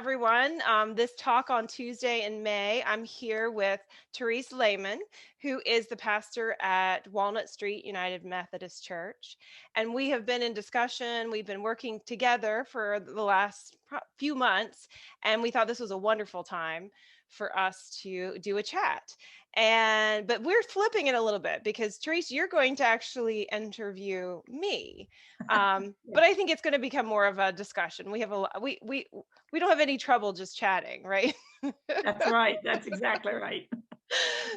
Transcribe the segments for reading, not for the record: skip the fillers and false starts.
everyone. This talk on Tuesday in May, I'm here with Therese Lehman, who is the pastor at Walnut Street United Methodist Church. And we have been in discussion. We've been working together for the last few months, and we thought this was a wonderful time for us to do a chat. But we're flipping it a little bit because Therese, you're going to actually interview me. But I think it's going to become more of a discussion. We have we don't have any trouble just chatting, right? That's right. That's exactly right.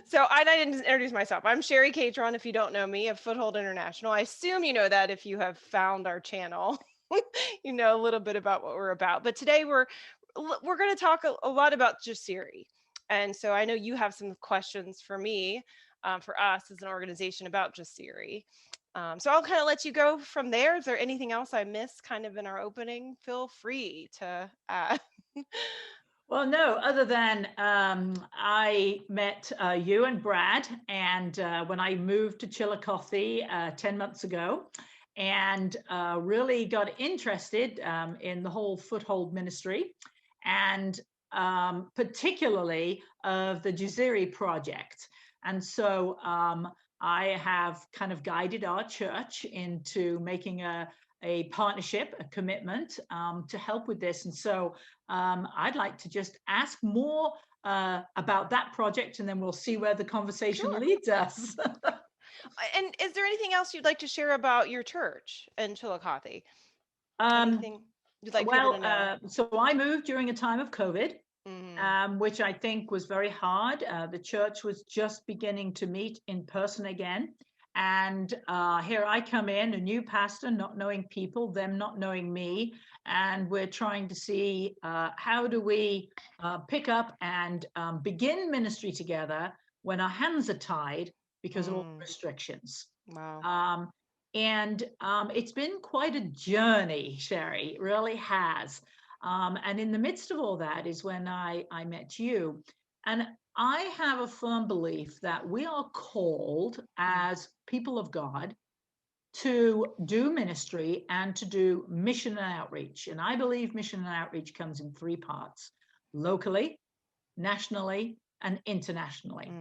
So I didn't introduce myself. I'm Cherie Catron, if you don't know me, of Foothold International. I assume you know that if you have found our channel. You know a little bit about what we're about. But today we're going to talk a lot about Jasiri. And so I know you have some questions for me, for us as an organization about Jasiri. So I'll kind of let you go from there. Is there anything else I missed kind of in our opening? Feel free to add. Well, no, other than I met you and Brad, and when I moved to Chillicothe 10 months ago, and really got interested in the whole Foothold ministry, and particularly of the Jasiri Project. And so I have kind of guided our church into making a partnership, a commitment to help with this. And so I'd like to just ask more about that project, and then we'll see where the conversation leads us. And is there anything else you'd like to share about your church in Chillicothe? Anything you'd like people to know? So I moved during a time of COVID, Mm-hmm. which I think was very hard. The church was just beginning to meet in person again. And here I come in, a new pastor, not knowing people, them not knowing me. And we're trying to see how do we pick up and begin ministry together when our hands are tied because of all the restrictions. Wow. It's been quite a journey, Cherie. It really has. And in the midst of all that is when I met you. And I have a firm belief that we are called as people of God to do ministry and to do mission and outreach. And I believe mission and outreach comes in three parts: locally, nationally, and internationally.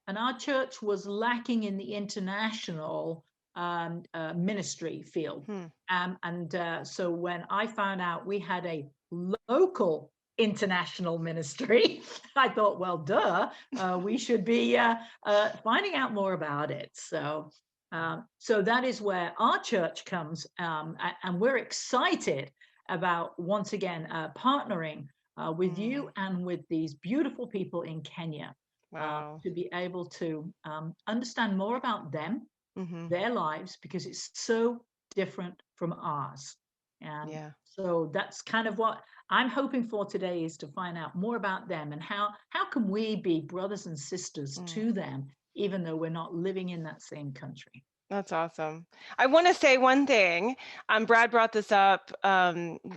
And our church was lacking in the international ministry field. So when I found out we had a local international ministry, I thought, well, duh, we should be finding out more about it. So that is where our church comes, and we're excited about, once again, partnering with you and with these beautiful people in Kenya. Wow. To be able to understand more about them, their lives, because it's so different from ours. And so that's kind of what I'm hoping for today, is to find out more about them and how can we be brothers and sisters to them, even though we're not living in that same country. That's awesome. I want to say one thing. Brad brought this up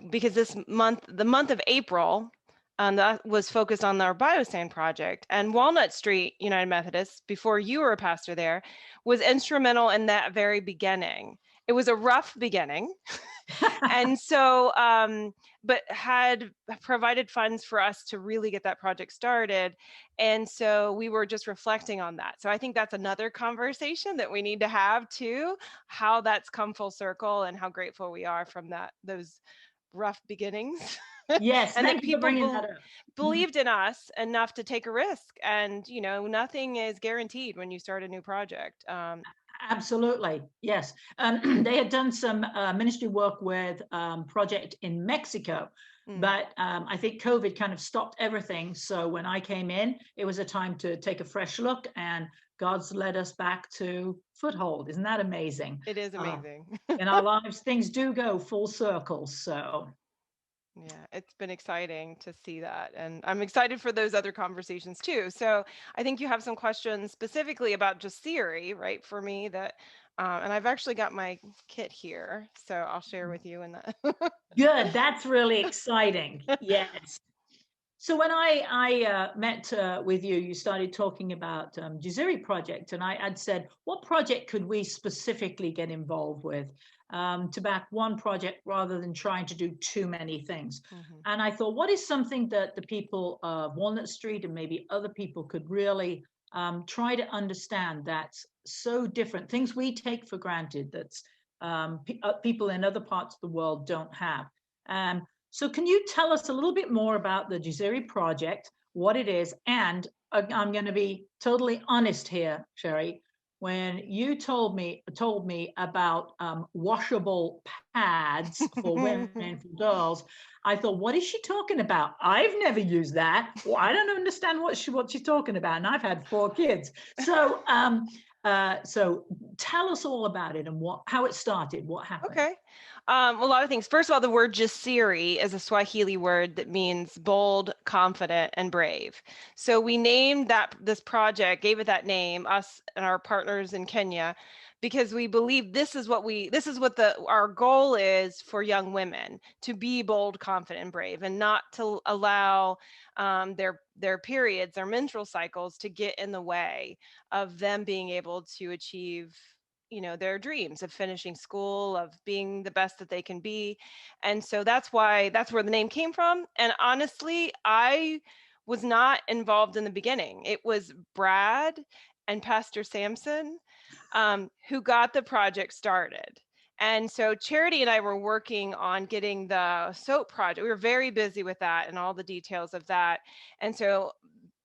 because this month, the month of April, that was focused on our Biosand project. And Walnut Street United Methodist, before you were a pastor there, was instrumental in that very beginning. It was a rough beginning. And so, but had provided funds for us to really get that project started. And so we were just reflecting on that. So I think that's another conversation that we need to have too, how that's come full circle and how grateful we are from those rough beginnings. Yes, and thank that you for people bringing that up. believed in us enough to take a risk. And, nothing is guaranteed when you start a new project. Absolutely, yes. They had done some ministry work with project in Mexico, but I think COVID kind of stopped everything. So when I came in, it was a time to take a fresh look, and God's led us back to Foothold. Isn't that amazing? It is amazing. In our lives, things do go full circle. So yeah, it's been exciting to see that. And I'm excited for those other conversations too. So I think you have some questions specifically about Jasiri, right, for me that, and I've actually got my kit here, so I'll share with you in that. Good, that's really exciting. Yes. So when I met with you, you started talking about Jasiri Project, and I'd said, what project could we specifically get involved with to back one project rather than trying to do too many things? Mhm. And I thought, what is something that the people of Walnut Street and maybe other people could really try to understand that's so different, things we take for granted that's people in other parts of the world don't have. So can you tell us a little bit more about the Jasiri Project, what it is? And I'm going to be totally honest here, Cherie. When you told me about washable pads for women and for girls, I thought, what is she talking about? I've never used that. Well, I don't understand what she's talking about, and I've had 4 kids. So tell us all about it and how it started, what happened. Okay. A lot of things. First of all, the word Jasiri is a Swahili word that means bold, confident, and brave. So we named this project, gave it that name, us and our partners in Kenya, because we believe this is what our goal is for young women, to be bold, confident, and brave, and not to allow their periods, their menstrual cycles, to get in the way of them being able to achieve their dreams of finishing school, of being the best that they can be. And so that's where the name came from. And honestly, I was not involved in the beginning. It was Brad and Pastor Sampson who got the project started. And so Charity and I were working on getting the soap project. We were very busy with that and all the details of that. And so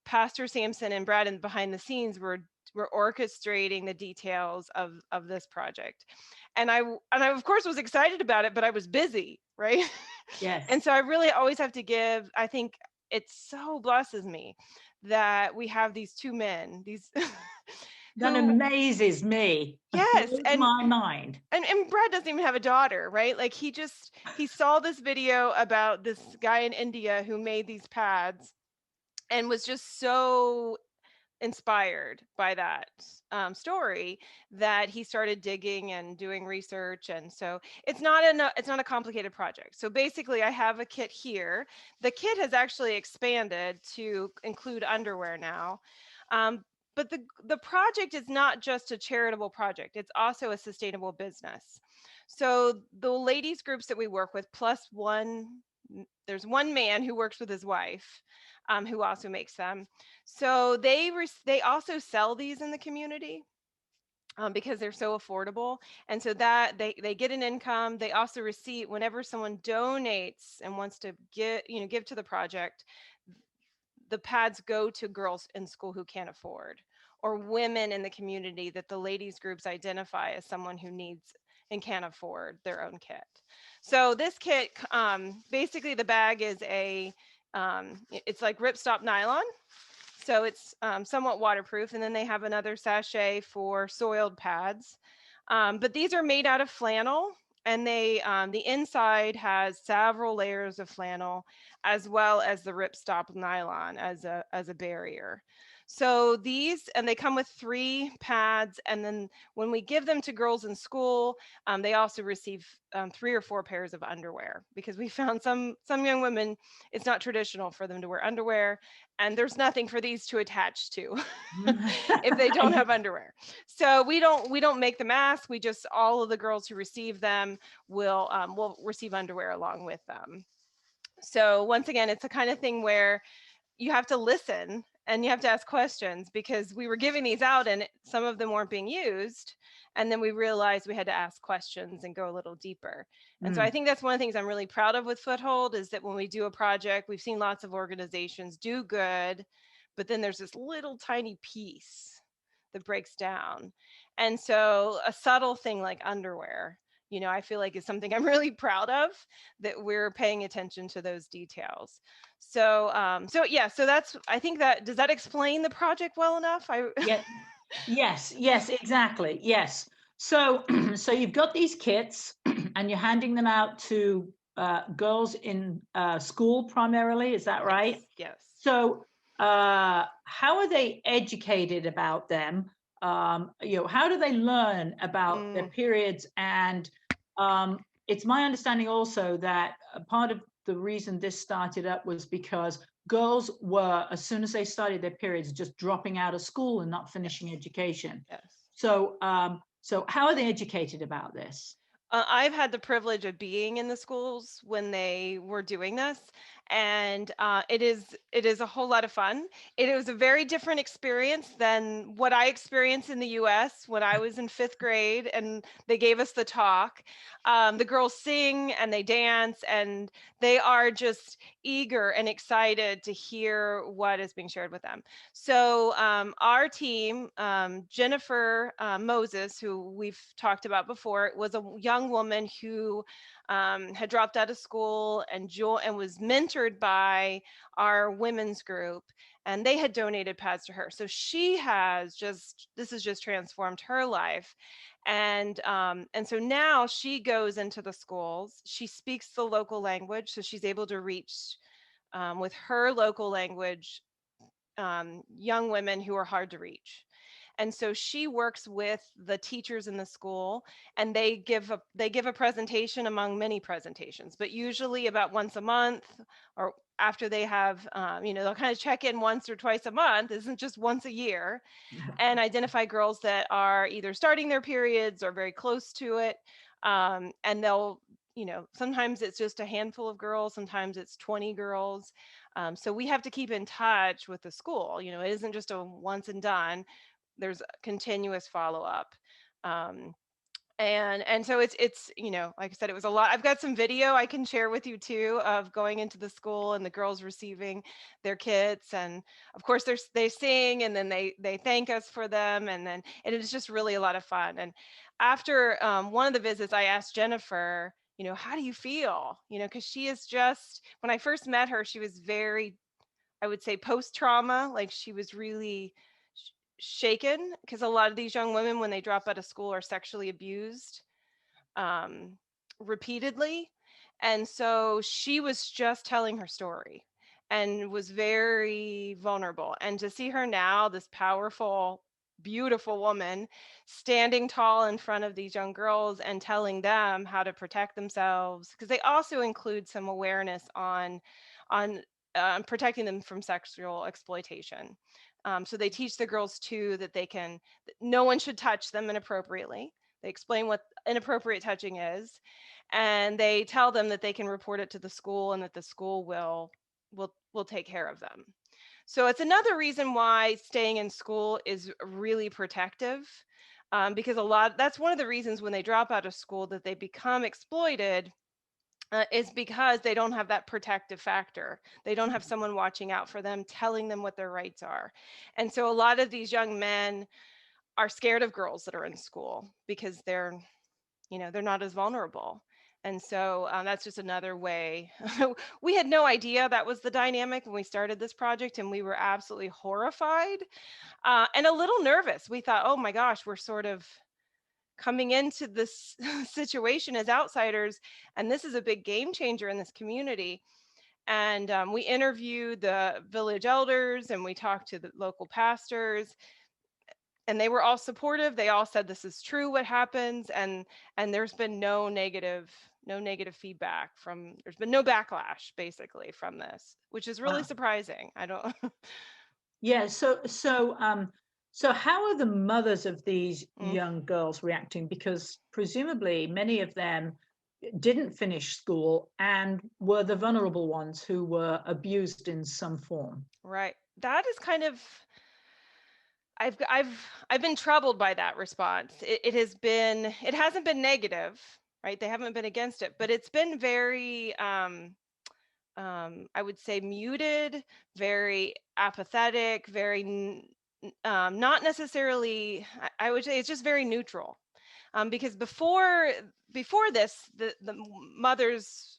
Pastor Sampson and Brad in behind the scenes were orchestrating the details of this project. And I of course was excited about it, but I was busy, right? Yes. And so I really always have to give, I think it so blesses me that we have these two men, these That who, amazes me. It yes, blows my mind. and Brad doesn't even have a daughter, right? Like he saw this video about this guy in India who made these pads and was just so inspired by that story that he started digging and doing research. And so it's not a complicated project. So basically I have a kit here. The kit has actually expanded to include underwear now. But the project is not just a charitable project, it's also a sustainable business. So the ladies groups that we work with, plus there's one man who works with his wife, who also makes them. So they also sell these in the community. Because they're so affordable, and so that they get an income. They also receive, whenever someone donates and wants to give to the project, the pads go to girls in school who can't afford, or women in the community that the ladies groups identify as someone who needs and can't afford their own kit. So this kit, basically the bag is it's like ripstop nylon. So it's somewhat waterproof. And then they have another sachet for soiled pads. But these are made out of flannel, and the inside has several layers of flannel, as well as the ripstop nylon as a barrier. So they come with 3 pads, and then when we give them to girls in school, they also receive 3 or 4 pairs of underwear, because we found some young women, it's not traditional for them to wear underwear, and there's nothing for these to attach to if they don't have underwear. So we don't make the mask. We just, all of the girls who receive them will receive underwear along with them. So once again, it's the kind of thing where you have to listen and you have to ask questions, because we were giving these out and some of them weren't being used. And then we realized we had to ask questions and go a little deeper. And so I think that's one of the things I'm really proud of with Foothold, is that when we do a project, we've seen lots of organizations do good, but then there's this little tiny piece that breaks down. And so a subtle thing like underwear, I feel like is something I'm really proud of, that we're paying attention to those details. So so that's, I think does that explain the project well enough? Yeah. Yes, exactly. Yes. So, so you've got these kits and you're handing them out to girls in school primarily. Is that right? Yes. So, how are they educated about them? How do they learn about their periods? And it's my understanding also that a part of the reason this started up was because girls were, as soon as they started their periods, just dropping out of school and not finishing Yes. education. Yes. So how are they educated about this? I've had the privilege of being in the schools when they were doing this, and it is a whole lot of fun. It was a very different experience than what I experienced in the U.S. when I was in fifth grade, and they gave us the talk. The girls sing and they dance, and they are just eager and excited to hear what is being shared with them. So our team, Jennifer Moses, who we've talked about before, was a young woman who had dropped out of school and was mentored by our women's group, and they had donated pads to her. So she has just this has just transformed her life, and so now she goes into the schools. She speaks the local language, so she's able to reach with her local language young women who are hard to reach. And so she works with the teachers in the school, and they give a presentation among many presentations, but usually about once a month, or after they have they'll kind of check in once or twice a month, isn't just once a year, and identify girls that are either starting their periods or very close to it. And they'll, sometimes it's just a handful of girls, sometimes it's 20 girls. So we have to keep in touch with the school. It isn't just a once and done. There's continuous follow up. Um, and so it's like I said, it was a lot. I've got some video I can share with you too of going into the school and the girls receiving their kits, and of course they sing, and then they thank us for them, and it is just really a lot of fun. And after one of the visits, I asked Jennifer, how do you feel, because she is just, when I first met her, she was very, I would say, post trauma. Like, she was really shaken, because a lot of these young women, when they drop out of school, are sexually abused um, repeatedly. And so she was just telling her story and was very vulnerable. And to see her now, this powerful, beautiful woman, standing tall in front of these young girls and telling them how to protect themselves, because they also include some awareness on protecting them from sexual exploitation. So they teach the girls too that no one should touch them inappropriately. They explain what inappropriate touching is, and they tell them that they can report it to the school, and that the school will take care of them. So it's another reason why staying in school is really protective, because that's one of the reasons when they drop out of school that they become exploited, is because they don't have that protective factor. They don't have someone watching out for them, telling them what their rights are. And so a lot of these young men are scared of girls that are in school because they're not as vulnerable. And so that's just another way. We had no idea that was the dynamic when we started this project, and we were absolutely horrified and a little nervous. We thought, oh my gosh, we're sort of coming into this situation as outsiders, and this is a big game changer in this community. And we interviewed the village elders, and we talked to the local pastors, and they were all supportive. They all said this is true what happens, and there's been no negative feedback there's been no backlash basically from this, which is really Wow. surprising. I don't Yeah. So how are the mothers of these Mm. young girls reacting? Because presumably many of them didn't finish school and were the vulnerable ones who were abused in some form. Right. That is kind of I've been troubled by that response. It hasn't been negative, right? They haven't been against it, but it's been very I would say muted, very apathetic, very not necessarily. I would say it's just very neutral, because before this, the mothers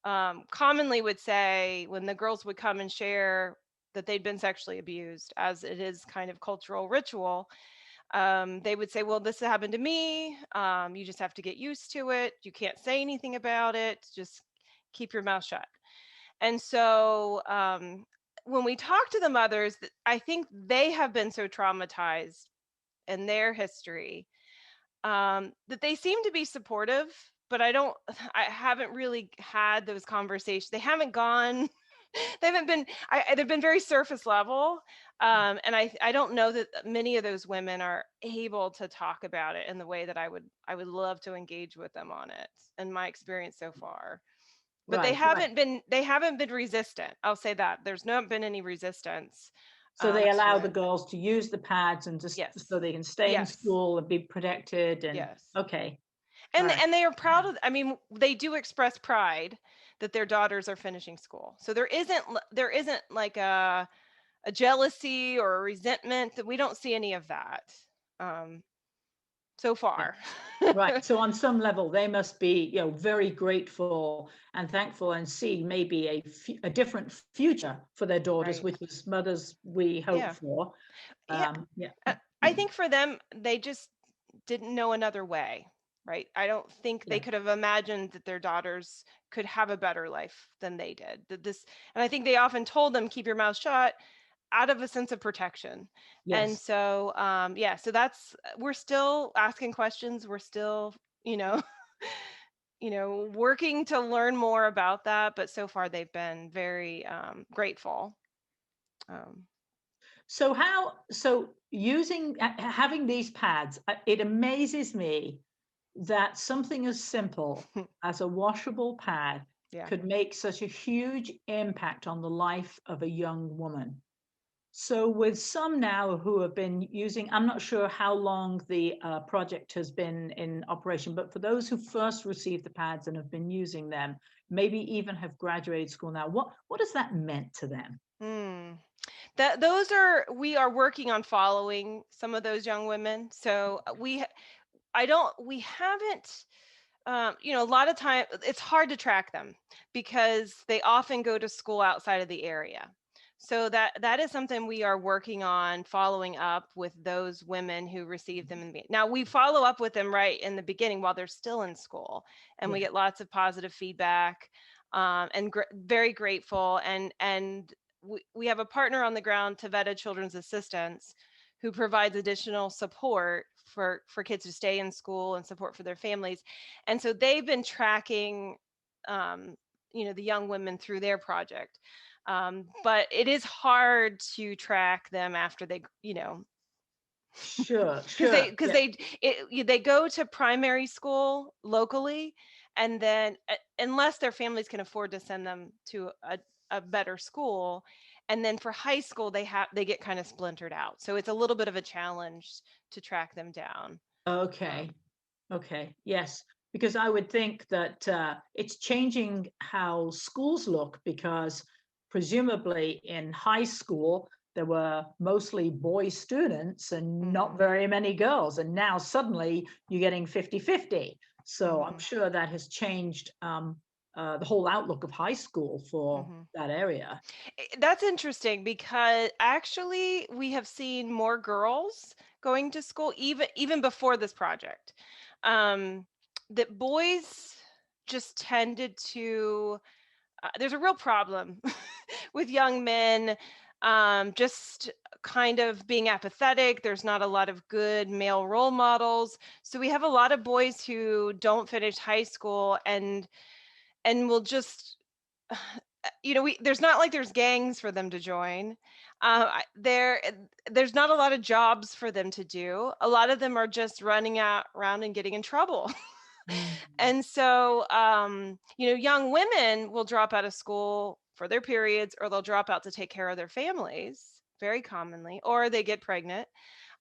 commonly would say, when the girls would come and share that they'd been sexually abused, as it is kind of cultural ritual, they would say, well, this happened to me. You just have to get used to it. You can't say anything about it. Just keep your mouth shut. And so when we talk to the mothers, I think they have been so traumatized in their history, that they seem to be supportive, but I haven't really had those conversations. They haven't gone They haven't been, they've been very surface level. And I don't know that many of those women are able to talk about it in the way that I would love to engage with them on it in my experience so far. But Right, right. they haven't been resistant. I'll say that. There's not been any resistance So they to allow the it. girls to use the pads and just Yes. so they can stay in Yes. school and be protected and Yes. okay. All And right. they are proud of, I mean, they do express pride that their daughters are finishing school. So there isn't like a jealousy or a resentment, that we don't see any of that um, so Yeah. far. Right. So on some level, they must be, very grateful and thankful and see maybe a different future for their daughters, Right. which as mothers we hope Yeah. for. Yeah. Yeah. I think for them, they just didn't know another way. Right. I don't think they Yeah. could have imagined that their daughters could have a better life than they did. And I think they often told them, keep your mouth shut, out of a sense of protection. And Yes. so, yeah, so we're still asking questions. We're still, you know, working to learn more about that. But so far, they've been very grateful. Um, So using having these pads, it amazes me that something as simple as a washable pad yeah. could make such a huge impact on the life of a young woman. So with some now who have been using, I'm not sure how long the project has been in operation, but for those who first received the pads and have been using them, maybe even have graduated school now, what has that meant to them? Hmm. We are working on following some of those young women. So we haven't, a lot of time it's hard to track them because they often go to school outside of the area. So that is something we are working on, following up with those women who receive them now we follow up with them right in the beginning while they're still in school, and we Yeah. get lots of positive feedback, and very grateful, and we have a partner on the ground, Taveta Children's Assistance, who provides additional support for kids to stay in school and support for their families. And so they've been tracking, um, the young women through their project. But it is hard to track them after they, Sure, because sure. Yeah. they go to primary school locally, and then unless their families can afford to send them to a better school, and then for high school they get kind of splintered out, so it's a little bit of a challenge to track them down. Okay. um, Okay. Yes. Because I would think that it's changing how schools look because presumably in high school there were mostly boy students and not mhm, very many girls. And now suddenly you're getting 50-50. So I'm mhm, sure that has changed the whole outlook of high school for mhm. that area. That's interesting because actually we have seen more girls going to school even before this project. Um, that boys just tended to. There's a real problem with young men, just kind of being apathetic. There's not a lot of good male role models, so we have a lot of boys who don't finish high school and will just there's not like there's gangs for them to join. There's not a lot of jobs for them to do. A lot of them are just running out around and getting in trouble. Mm. And so, young women will drop out of school for their periods, or they'll drop out to take care of their families very commonly, or they get pregnant.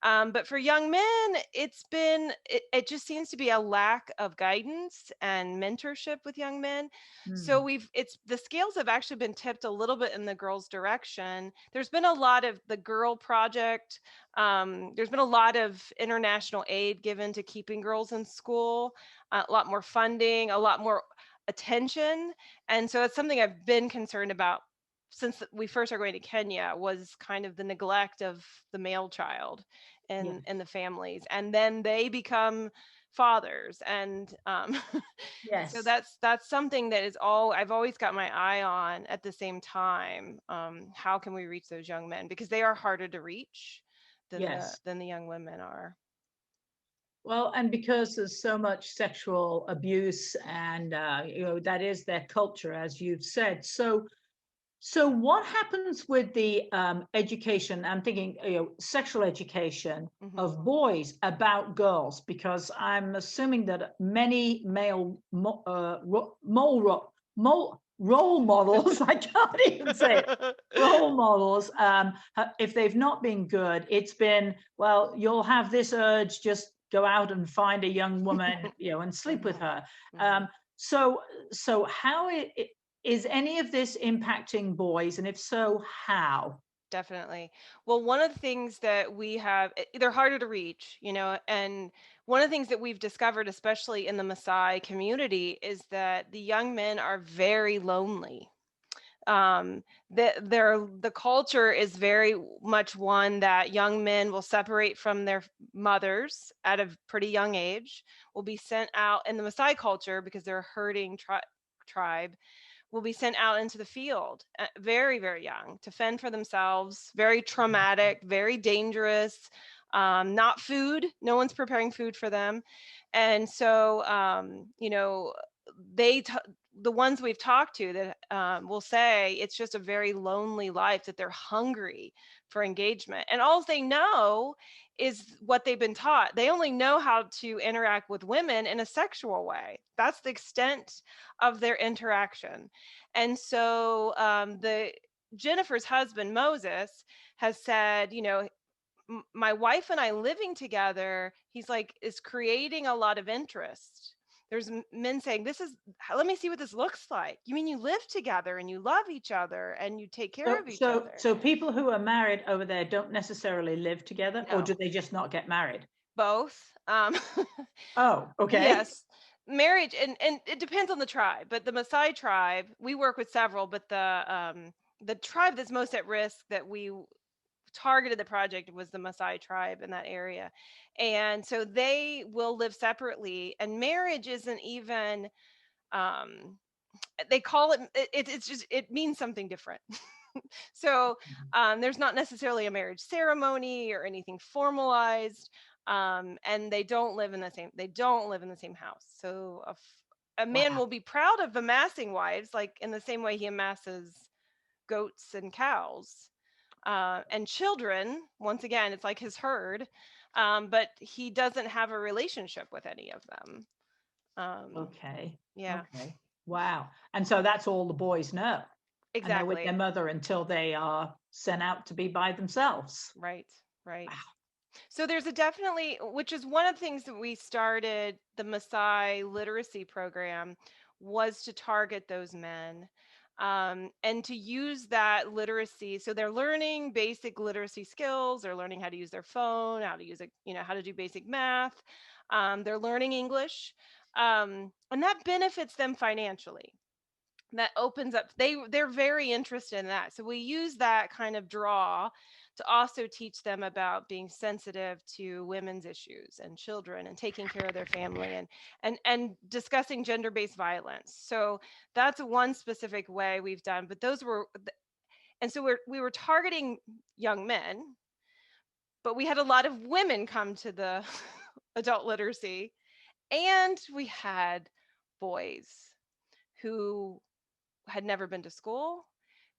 But for young men, it just seems to be a lack of guidance and mentorship with young men. So Mm. it's the scales have actually been tipped a little bit in the girls' direction. There's been a lot of the Girl Project. There's been a lot of international aid given to keeping girls in school, a lot more funding, a lot more attention. And so it's something I've been concerned about since we first are going to Kenya, was kind of the neglect of the male child Yes. in the families, and then they become fathers, and so Yes. that's something that is all I've always got my eye on. At the same time, how can we reach those young men, because they are harder to reach Yes. than the young women are. Well, and because there's so much sexual abuse and that is their culture, as you've said. So So what happens with the education? I'm thinking, sexual education Mhm. of boys about girls, because I'm assuming that many male role models, I can't even say it, role models, if they've not been good, it's been, well, you'll have this urge, just go out and find a young woman, and sleep with Mhm. her. Mhm. Um, so, so how is any of this impacting boys? And if so, how? Definitely. Well, one of the things that we have, they're harder to reach, and one of the things that we've discovered, especially in the Maasai community, is that the young men are very lonely. The culture is very much one that young men will separate from their mothers at a pretty young age, will be sent out in the Maasai culture because they're a herding tribe, will be sent out into the field very, very young to fend for themselves, very traumatic, very dangerous, not food. No one's preparing food for them. And so, they, the ones we've talked to that will say it's just a very lonely life, that they're hungry for engagement. And all they know is what they've been taught. They only know how to interact with women in a sexual way. That's the extent of their interaction. And so the Jennifer's husband, Moses, has said, my wife and I living together, he's like, is creating a lot of interest. There's men saying, let me see what this looks like. You mean you live together and you love each other and you take care So, of each so, other? so people who are married over there don't necessarily live together, or No, do they just not get married? both. Oh, okay. Yes, marriage, and it depends on the tribe, but the Maasai tribe, we work with several, but the tribe that's most at risk that we targeted the project was the Maasai tribe in that area. And so they will live separately, and marriage isn't even, um, they call it's just, it means something different. So there's not necessarily a marriage ceremony or anything formalized. And they don't live in the same house. So a man Wow. will be proud of amassing wives, like in the same way he amasses goats and cows and children. Once again, it's like his herd, but he doesn't have a relationship with any of them. Okay. Yeah, Okay. Wow. And so that's all the boys know. And they're with their exactly. mother until they are sent out to be by themselves. Right, right. Wow. So there's a definitely, which is one of the things that we started the Maasai literacy program, was to target those men, and to use that literacy. So they're learning basic literacy skills. They're learning how to use their phone, how to use it, how to do basic math. They're learning English, and that benefits them financially. That opens up, they're very interested in that, so we use that kind of draw to also teach them about being sensitive to women's issues and children and taking care of their family, and discussing gender-based violence. So that's one specific way we've done, but those were and so we were targeting young men, but we had a lot of women come to the adult literacy, and we had boys who had never been to school,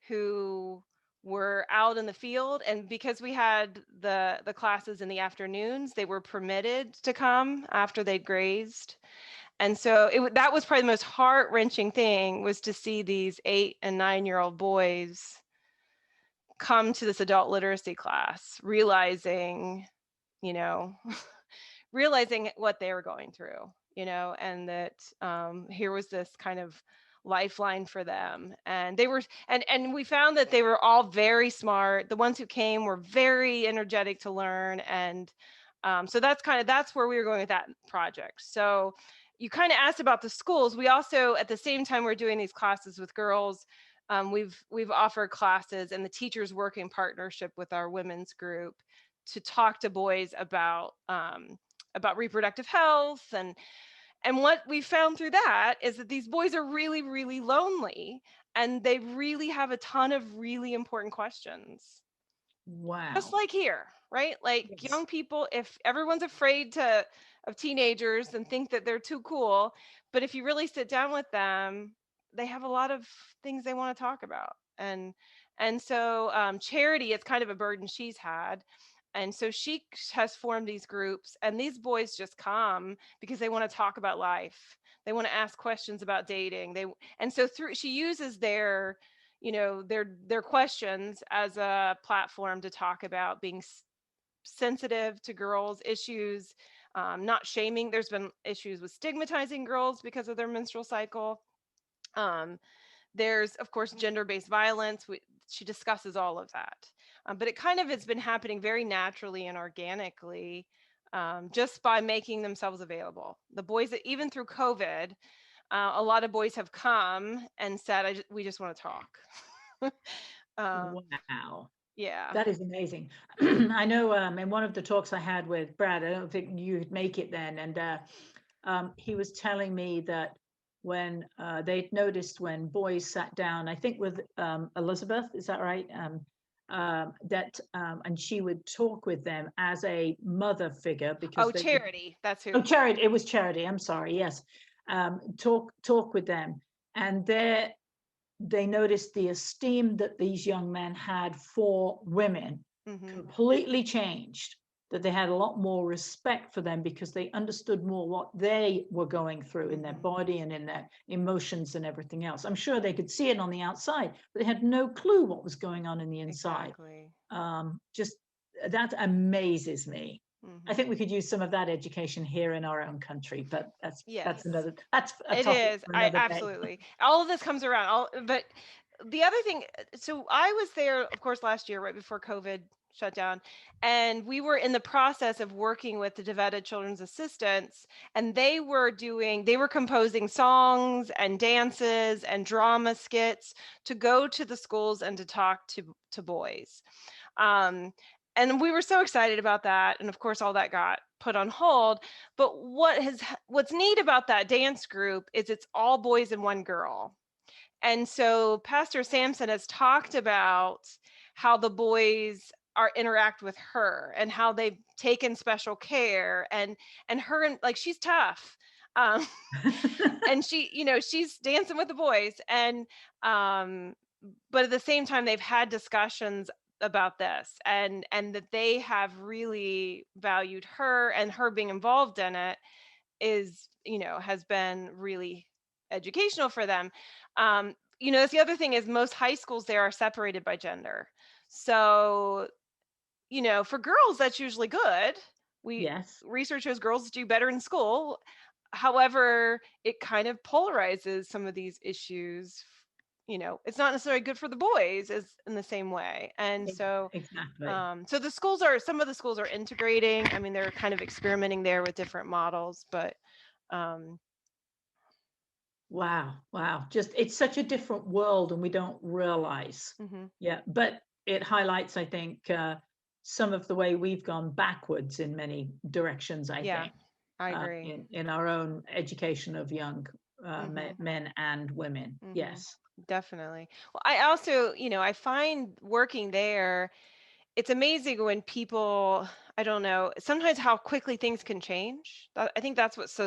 who were out in the field, and because we had the classes in the afternoons, they were permitted to come after they'd grazed. And so that was probably the most heart-wrenching thing, was to see these 8 and 9-year-old boys come to this adult literacy class, realizing, you know realizing what they were going through, and that here was this kind of lifeline for them. And they were, and we found that they were all very smart. The ones who came were very energetic to learn. And so that's where we were going with that project. So you kind of asked about the schools. We also, at the same time we're doing these classes with girls, we've offered classes, and the teachers work in partnership with our women's group to talk to boys about reproductive health. And what we found through that is that these boys are really, really lonely, and they really have a ton of really important questions, just Wow. like here, right? Like Yes. young people, if everyone's afraid of teenagers and think that they're too cool, but if you really sit down with them, they have a lot of things they want to talk about. And so Charity, it's kind of a burden she's had. And so she has formed these groups, and these boys just come because they want to talk about life. They want to ask questions about dating. And so she uses their, their questions as a platform to talk about being sensitive to girls' issues, not shaming. There's been issues with stigmatizing girls because of their menstrual cycle. There's, of course, gender-based violence. She discusses all of that. But it kind of has been happening very naturally and organically, just by making themselves available. The boys, even through COVID, a lot of boys have come and said, we just want to talk. Wow. Yeah. That is amazing. I know in one of the talks I had with Brad, I don't think you'd make it then, and he was telling me that when they'd noticed when boys sat down, I think with Elizabeth, is that right? And she would talk with them as a mother figure because Oh, Charity, that's who. Oh, Charity, it was Charity. I'm sorry. Yes, talk with them, and they noticed the esteem that these young men had for women completely changed, that they had a lot more respect for them because they understood more what they were going through in their body and in their emotions and everything else. I'm sure they could see it on the outside, but they had no clue what was going on in the inside. Exactly. Just that amazes me. I think we could use some of that education here in our own country, but that's Yes. that's a It topic is. for another day. Absolutely. All of this comes around. But the other thing, so I was there, of course, last year, right before COVID shut down, and we were in the process of working with the Devetted Children's Assistants, and they were composing songs and dances and drama skits to go to the schools and to talk to boys. And we were so excited about that, and of course all that got put on hold. But what's neat about that dance group is it's all boys and one girl. And so Pastor Sampson has talked about how the boys interact with her and how they've taken special care, and her, like, she's tough. um and she's dancing with the boys, and but at the same time they've had discussions about this, and that they have really valued her, and her being involved in it has been really educational for them. That's the other thing, is most high schools there are separated by gender. So, for girls, that's usually good. Yes. Research shows girls do better in school. However, it kind of polarizes some of these issues. It's not necessarily good for the boys as in the same way. And so, Exactly. so some of the schools are integrating. I mean, they're kind of experimenting there with different models, but Wow. Just it's such a different world and we don't realize. Yeah, but it highlights, I think, some of the way we've gone backwards in many directions, I think, I agree. in our own education of young men and women. Yes. Definitely. Well, I also, I find working there, it's amazing when people, I don't know, sometimes how quickly things can change. I think that's what's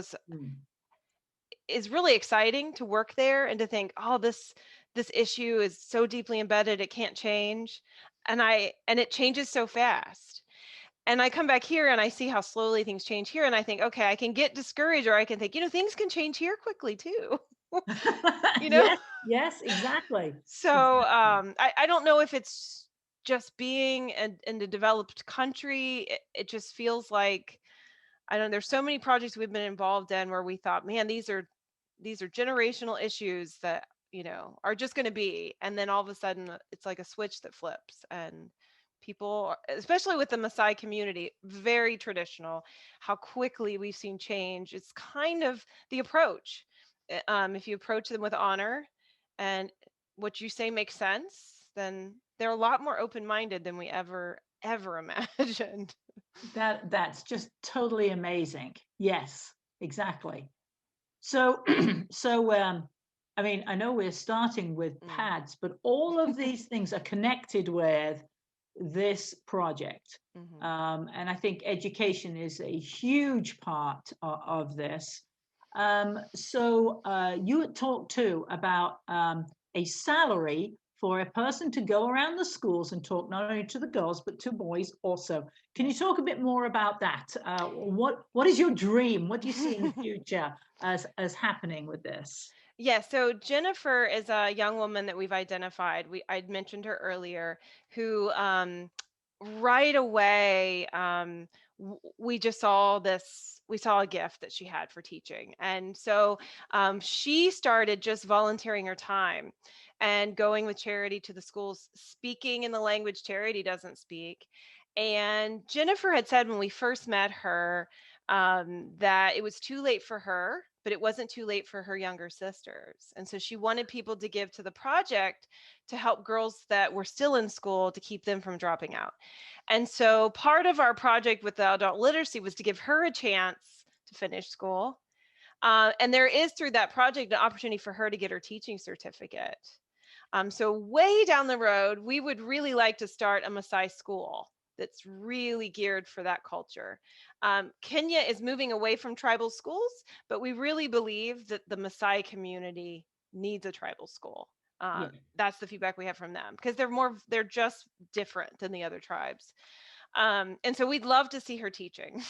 is really exciting to work there, and to think, oh, this issue is so deeply embedded, it can't change. And it changes so fast. And I come back here and I see how slowly things change here, and I think, okay, I can get discouraged, or I can think, things can change here quickly too. you know? Yes, exactly. So I don't know if it's just being in the developed country. It just feels like, I don't know, there's so many projects we've been involved in where we thought, man, these are generational issues that, are just going to be. And then all of a sudden it's like a switch that flips, and people, especially with the Maasai community, very traditional, how quickly we've seen change. It's kind of the approach. If you approach them with honor, and what you say makes sense, then they're a lot more open-minded than we ever imagined. That's just totally amazing. Yes, exactly. So I mean, I know we're starting with pads, but all of these things are connected with this project. And I think education is a huge part of this. So you had talked too about a salary for a person to go around the schools and talk not only to the girls but to boys also. Can you talk a bit more about that? What is your dream? What do you see in the future as happening with this? Yeah, so Jennifer is a young woman that we've identified. I'd mentioned her earlier, who right away we just saw this. We saw a gift that she had for teaching, and so she started just volunteering her time and going with Charity to the schools, speaking in the language Charity doesn't speak. And Jennifer had said when we first met her that it was too late for her, but it wasn't too late for her younger sisters. And so she wanted people to give to the project to help girls that were still in school to keep them from dropping out. And so part of our project with the adult literacy was to give her a chance to finish school. And there is through that project an opportunity for her to get her teaching certificate. So way down the road, we would really like to start a Maasai school that's really geared for that culture. Kenya is moving away from tribal schools, but we really believe that the Maasai community needs a tribal school. Yeah. That's the feedback we have from them because they're just different than the other tribes. And so we'd love to see her teaching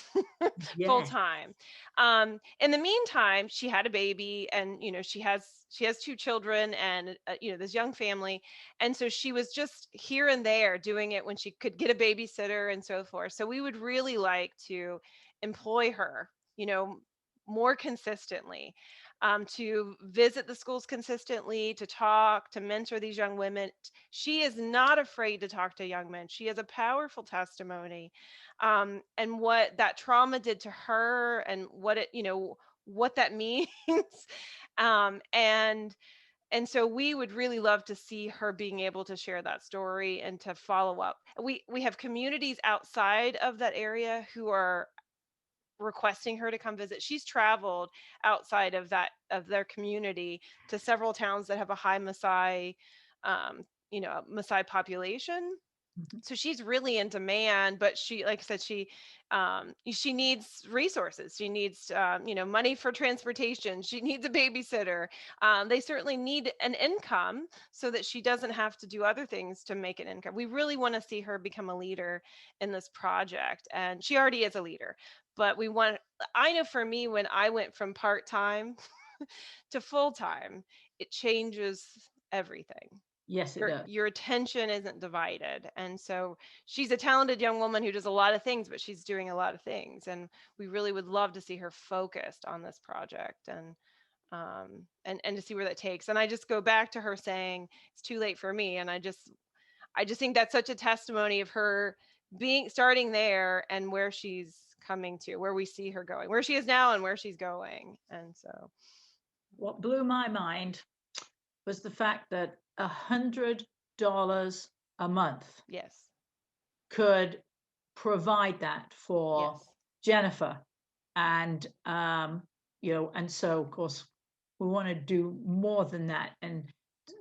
full Yeah. time. In the meantime, she had a baby, and she has two children, and this young family, and so she was just here and there doing it when she could get a babysitter and so forth. So we would really like to employ her, more consistently, to visit the schools consistently, to talk, to mentor these young women. She is not afraid to talk to young men. She has a powerful testimony, and what that trauma did to her, and what that means. And so we would really love to see her being able to share that story and to follow up. We have communities outside of that area who are requesting her to come visit. She's traveled outside of their community to several towns that have a high Maasai, Maasai population. Mhm. So she's really in demand, but she, like I said, she needs resources. She needs money for transportation. She needs a babysitter. They certainly need an income so that she doesn't have to do other things to make an income. We really want to see her become a leader in this project, and she already is a leader. But I know for me, when I went from part-time to full-time, it changes everything. Yes, it does. Your attention isn't divided. And so she's a talented young woman who does a lot of things, but she's doing a lot of things, and we really would love to see her focused on this project, and to see where that takes. And I just go back to her saying it's too late for me, and I just think that's such a testimony of her starting there, and where she's coming to, where we see her going, where she is now and where she's going. And so What blew my mind was the fact that $100 a month yes. could provide that for Yes. Jennifer. And and so of course we want to do more than that, and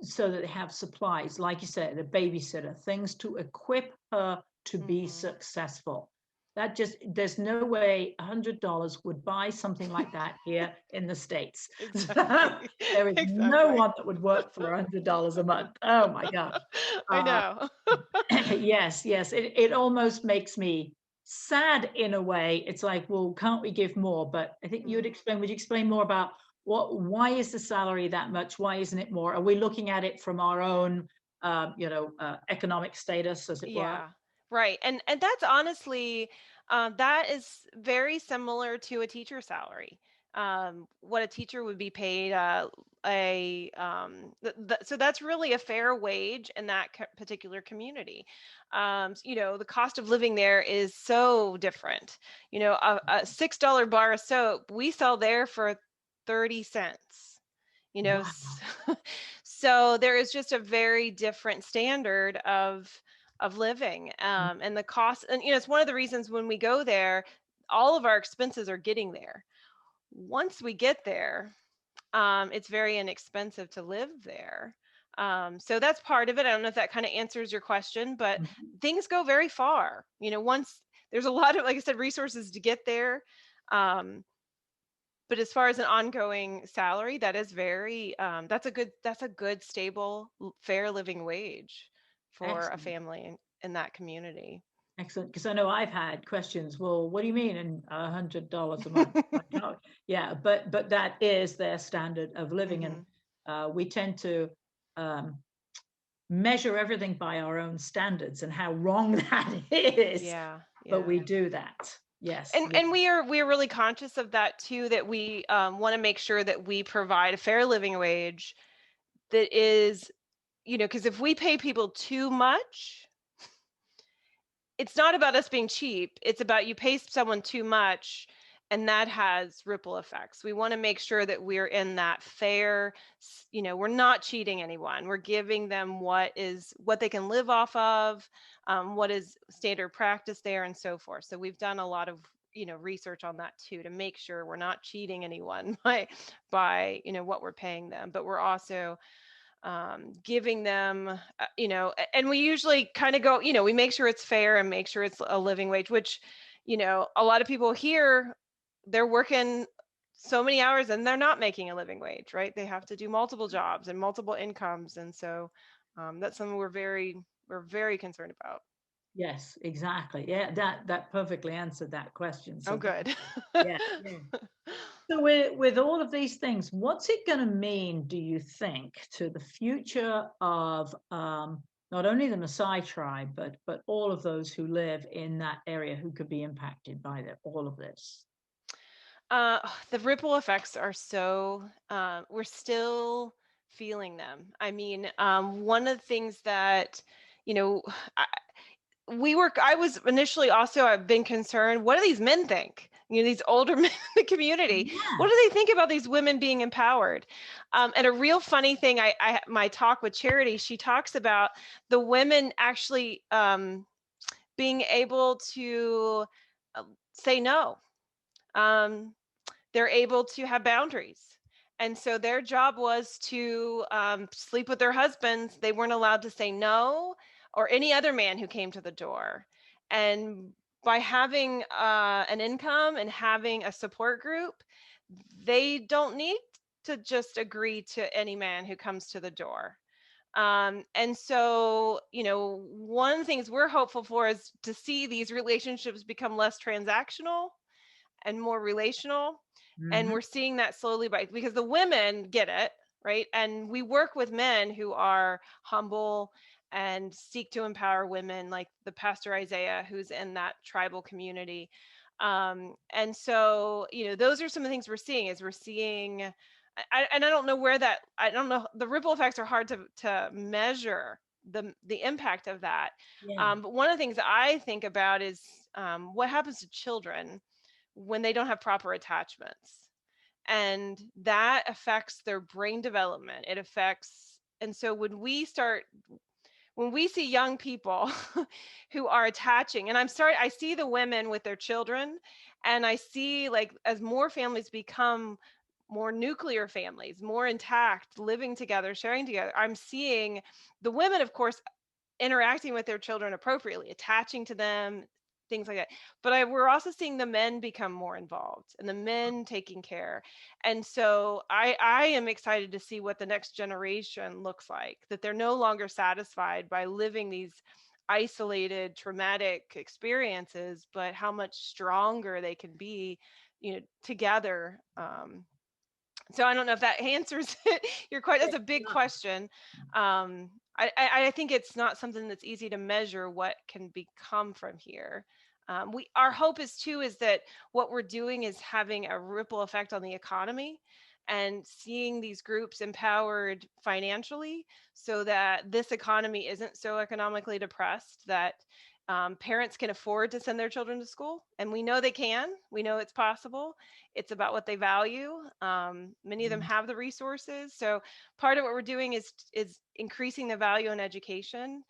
so that they have supplies, like you said, a babysitter, things to equip her to be Mm-hmm. successful. There's no way $100 would buy something like that here in the States. Exactly. There is no Exactly. one that would work for $100 a month. Oh my gosh. I Uh, know. yes, yes. It almost makes me sad in a way. It's like, well, can't we give more? But I think Mm. would you explain more about why is the salary that much? Why isn't it more? Are we looking at it from our own, economic status, as it were? Yeah, right. And that's honestly, that is very similar to a teacher salary. What a teacher would be paid, so that's really a fair wage in that particular community. The cost of living there is so different. A $6 bar of soap we sell there for 30 cents. Wow. So there is just a very different standard of living, and the cost. And it's one of the reasons when we go there, all of our expenses are getting there. Once we get there, it's very inexpensive to live there. So that's part of it. I don't know if that kind of answers your question, but Mhm. things go very far. Once there's a lot of, like I said, resources to get there. Um, But as far as an ongoing salary, that is very, that's a good, stable, fair living wage for a Excellent. family in that community. Excellent. Because I know I've had questions. Well, what do you mean in $100 a month? Like, no, yeah, but that is their standard of living, and Hmm. we tend to um, measure everything by our own standards, and how wrong that is. Yeah, But yeah. we do that. Yes. And Yeah. we are really conscious of that too, that we want to make sure that we provide a fair living wage that is, because if we pay people too much, it's not about us being cheap. It's about you pay someone too much, and that has ripple effects. We want to make sure that we're in that fair, we're not cheating anyone. We're giving them what they can live off of, what is standard practice there, and so forth. So we've done a lot of research on that too, to make sure we're not cheating anyone by what we're paying them, but we're also giving them, and we usually kind of go, we make sure it's fair and make sure it's a living wage, which, a lot of people here, they're working so many hours and they're not making a living wage, right? They have to do multiple jobs and multiple incomes. And so that's something we're very concerned about. Yes, exactly. Yeah, that perfectly answered that question. Oh, So thank good. you. Yeah, yeah. So with all of these things, what's it going to mean, do you think, to the future of not only the Maasai tribe, but all of those who live in that area who could be impacted by all of this? The ripple effects are so, we're still feeling them. I mean, one of the things that, you know, I, I was initially also, I've been concerned, what do these men think? These older men in the community, what Yeah. do they think about these women being empowered? And a real funny thing, my talk with Charity, she talks about the women actually being able to say no. Um, they're able to have boundaries. And so their job was to sleep with their husbands. They weren't allowed to say no, or any other man who came to the door. And by having an income and having a support group, they don't need to just agree to any man who comes to the door. And so, one of the things we're hopeful for is to see these relationships become less transactional and more relational. And Hmm. we're seeing that slowly because the women get it, right? And we work with men who are humble and seek to empower women, like the Pastor Isaiah, who's in that tribal community. And so, those are some of the things we're seeing. And I don't know where that, I don't know, the ripple effects are hard to measure the impact of that. Yeah. But one of the things that I think about is what happens to children when they don't have proper attachments, and that affects their brain development. It affects, and so when we see young people who are attaching, and I see the women with their children, and I see, like, as more families become more nuclear families, more intact, living together, sharing together, I'm seeing the women, of course, interacting with their children appropriately, attaching to them, things like that. But we're also seeing the men become more involved and the men taking care. And so I am excited to see what the next generation looks like, that they're no longer satisfied by living these isolated, traumatic experiences, but how much stronger they can be, together. So I don't know if that answers it. Yeah. That's a big question. I think it's not something that's easy to measure what can become from here. Our hope is that what we're doing is having a ripple effect on the economy, and seeing these groups empowered financially, so that this economy isn't so economically depressed that parents can afford to send their children to school. And we know they can. We know it's possible. It's about what they value. Many of them Mhm. have the resources. So part of what we're doing is increasing the value in education.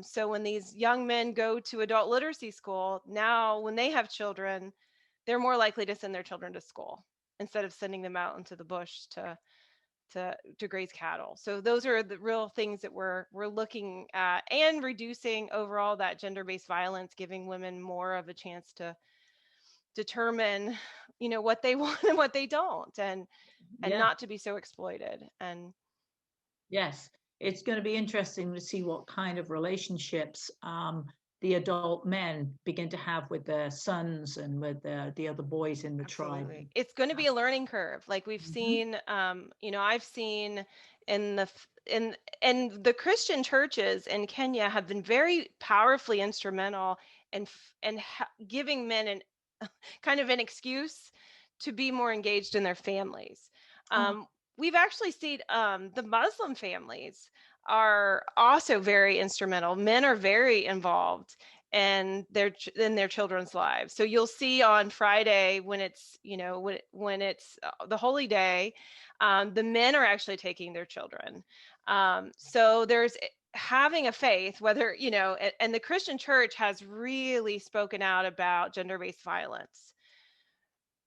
So when these young men go to adult literacy school, now when they have children, they're more likely to send their children to school instead of sending them out into the bush to graze cattle. So those are the real things that we're looking at, and reducing overall that gender-based violence, giving women more of a chance determine, what they want and what they don't, and Yeah. not to be so exploited. And Yes, it's going to be interesting to see what kind of relationships the adult men begin to have with their sons and with the other boys in the tribe. absolutely. It's going to be a learning curve. Like we've Mhm. seen, I've seen in the in the Christian churches in Kenya have been very powerfully instrumental in giving men kind of an excuse to be more engaged in their families. Oh, We've actually seen the Muslim families are also very instrumental. Men are very involved in their children's lives. So you'll see on Friday when it's when it's the holy day, the men are actually taking their children. So there's having a faith, whether and the Christian church has really spoken out about gender-based violence.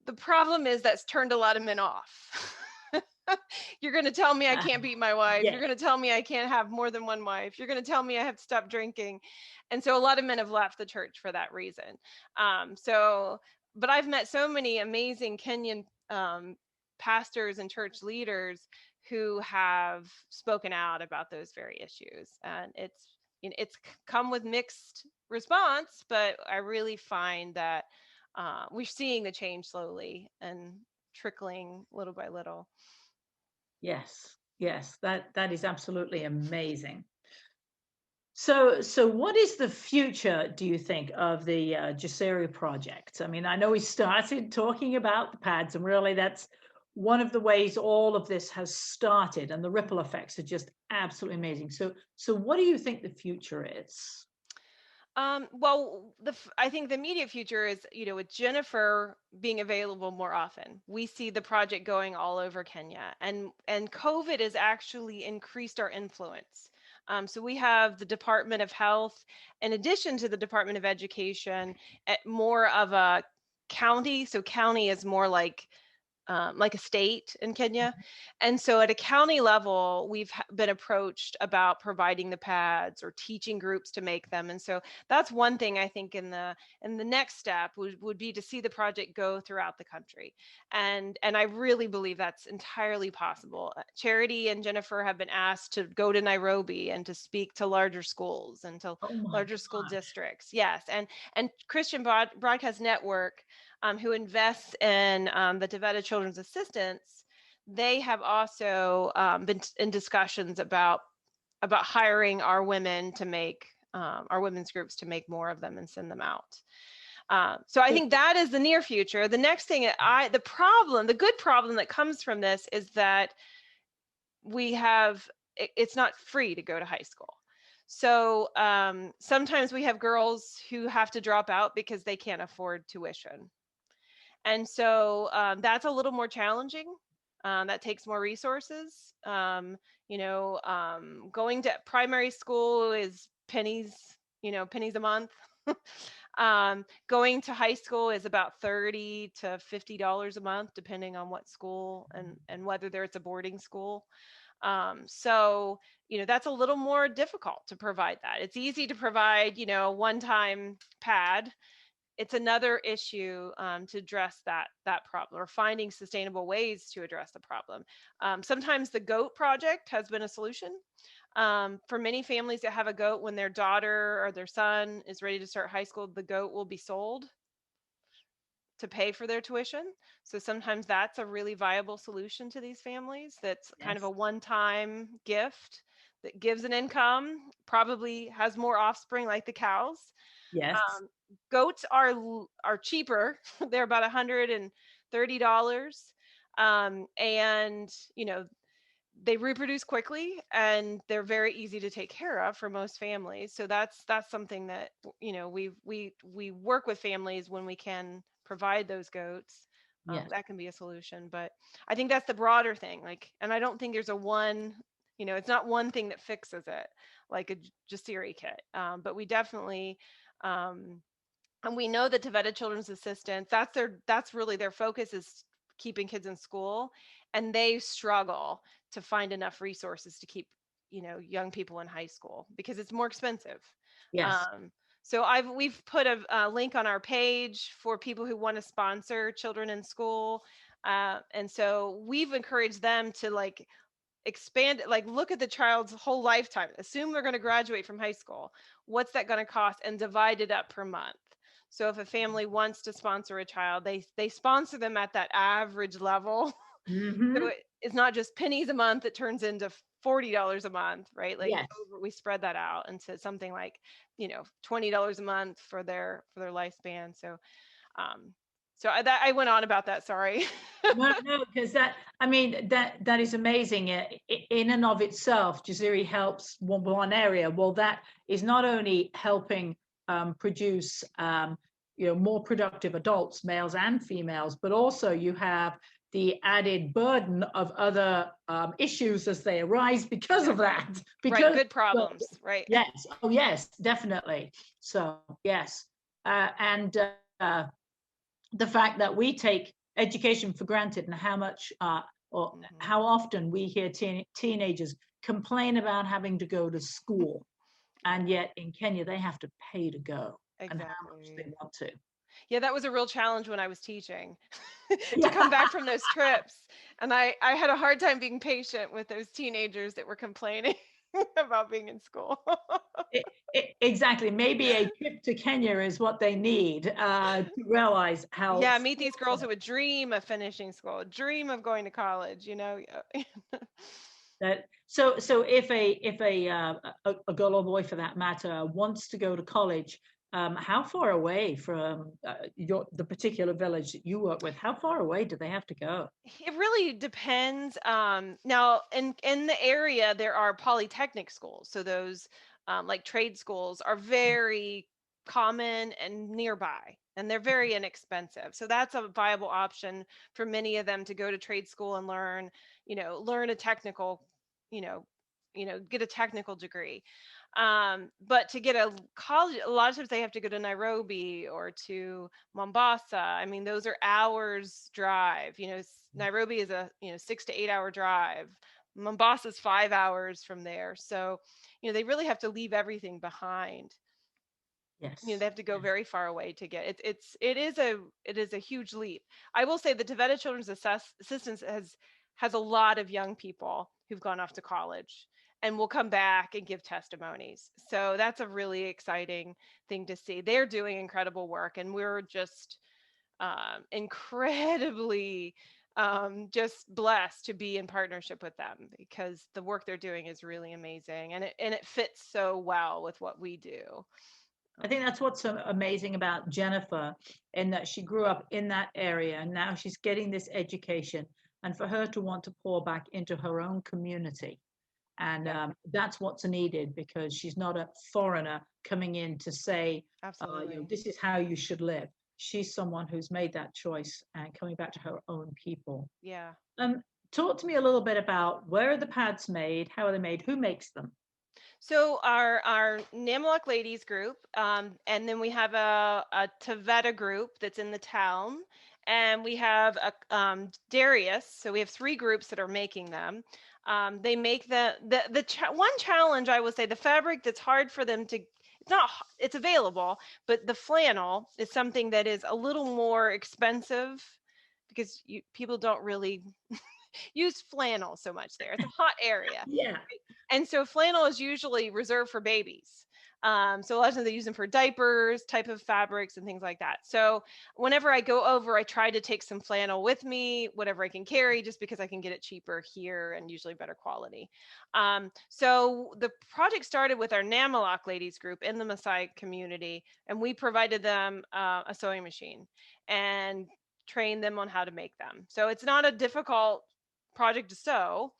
The problem is that's turned a lot of men off. You're going to tell me I can't beat my wife. yeah, You're going to tell me I can't have more than one wife. You're going to tell me I have to stop drinking. And so a lot of men have left the church for that reason. But I've met so many amazing Kenyan pastors and church leaders who have spoken out about those very issues. And it's come with mixed response, but I really find that we're seeing the change slowly and trickling little by little. yes, yes. That is absolutely amazing. So what is the future, do you think, of the Jasiri project? I mean, I know we started talking about the pads, and really that's one of the ways all of this has started, and the ripple effects are just absolutely amazing. So what do you think the future is? Well, I think the immediate future is, with Jennifer being available more often. We see the project going all over Kenya, and COVID has actually increased our influence. So we have the Department of Health, in addition to the Department of Education, at more of a county. So county is more like a state in Kenya. And so at a county level, we've been approached about providing the pads or teaching groups to make them. And so that's one thing I think in the next step would be to see the project go throughout the country. And I really believe that's entirely possible. Charity and Jennifer have been asked to go to Nairobi and to speak to larger schools and to Oh my larger school gosh. districts. Yes. And Christian Broadcast Network, who invests in the Tibeta Children's Assistance, they have also been in discussions about hiring our women to make our women's groups to make more of them and send them out. So I think that is the near future. The next thing, the good problem that comes from this is that it's not free to go to high school. So sometimes we have girls who have to drop out because they can't afford tuition. And so that's a little more challenging. That takes more resources. Going to primary school is pennies, pennies a month. Going to high school is about $30 to $50 a month, depending on what school and whether it's a boarding school. So, that's a little more difficult to provide that. It's easy to provide, a one-time pad. It's another issue to address that problem, or finding sustainable ways to address the problem. Sometimes the goat project has been a solution for many families that have a goat. When their daughter or their son is ready to start high school, the goat will be sold to pay for their tuition. So sometimes that's a really viable solution to these families. That's kind of a Yes. one-time gift that gives an income, probably has more offspring like the cows. Yes. um, Goats are cheaper. They're about $130, and they reproduce quickly, and they're very easy to take care of for most families. So that's something that we work with families when we can provide those goats. Yes. That can be a solution, but I think that's the broader thing. And I don't think there's a one. It's not one thing that fixes it, like a Jasiri kit. But we definitely. And we know that Taveta Children's Assistance, that's really their focus, is keeping kids in school, and they struggle to find enough resources to keep young people in high school because it's more expensive. Yes. Um, So we've put a link on our page for people who want to sponsor children in school. And so we've encouraged them to like expand it, like look at the child's whole lifetime. Assume they're going to graduate from high school. What's that going to cost? And divide it up per month. So if a family wants to sponsor a child, they sponsor them at that average level. So Mm-hmm. it's not just pennies a month, it turns into $40 a month, right? Like Yes. we spread that out into something like, $20 a month for their lifespan. Um, so I went on about that, sorry. No, no, because I mean, that is amazing. In and of itself, Jasiri helps one area. Well, that is not only helping produce, more productive adults, males and females, but also you have the added burden of other issues as they arise because of that. Right, Because, good well, problems, right? yes, oh yes, definitely. So yes, and the fact that we take education for granted and how much or Mhm. how often we hear teenagers complain about having to go to school, Yeah, and yet in Kenya they have to pay to go and how much they exactly. want to. Yeah, that was a real challenge when I was teaching to come back Yeah. from those trips. And I had a hard time being patient with those teenagers that were complaining about being in school. Exactly. Maybe a trip to Kenya is what they need to realize how Yeah, meet these girls who would dream of finishing school, dream of going to college. that. So if a girl or boy for that matter wants to go to college, how far away from the particular village that you work with, how far away do they have to go? It really depends. Now, in the area, there are polytechnic schools. So those like trade schools are very common and nearby, and they're very inexpensive. So that's a viable option for many of them to go to trade school and learn a technical, you know, get a technical degree. But to get a college, a lot of times they have to go to Nairobi or to Mombasa. I mean, those are hours drive. Nairobi is a 6 to 8 hour drive. Mombasa's 5 hours from there. So, they really have to leave everything behind. They Yes. have to go Yes. very far away to get it. It is a huge leap. I will say the Taveta Children's Assistance has a lot of young people who've gone off to college and will come back and give testimonies. So that's a really exciting thing to see. They're doing incredible work, and we're just incredibly just blessed to be in partnership with them because the work they're doing is really amazing, and it fits so well with what we do. I think that's what's so amazing about Jennifer, in that she grew up in that area and now she's getting this education, and for her to want to pour back into her own community. And Yeah, that's what's needed, because she's not a foreigner coming in to say, absolutely. this is how you should live. She's someone who's made that choice and coming back to her own people. Yeah. Um, Talk to me a little bit about, where are the pads made? How are they made? Who makes them? So our Namalak ladies group, and then we have a Taveta group that's in the town, and we have a Darius. So we have three groups that are making them. They make one challenge, I would say, the fabric that's hard for them to. It's available, but the flannel is something that is a little more expensive because people don't really use flannel so much there. It's a hot area. Yeah. And so flannel is usually reserved for babies. So a lot of times they use them for diapers, type of fabrics, and things like that. So whenever I go over, I try to take some flannel with me, whatever I can carry, just because I can get it cheaper here and usually better quality. So the project started with our Namalak ladies group in the Maasai community, and we provided them a sewing machine and trained them on how to make them. So it's not a difficult project to sew.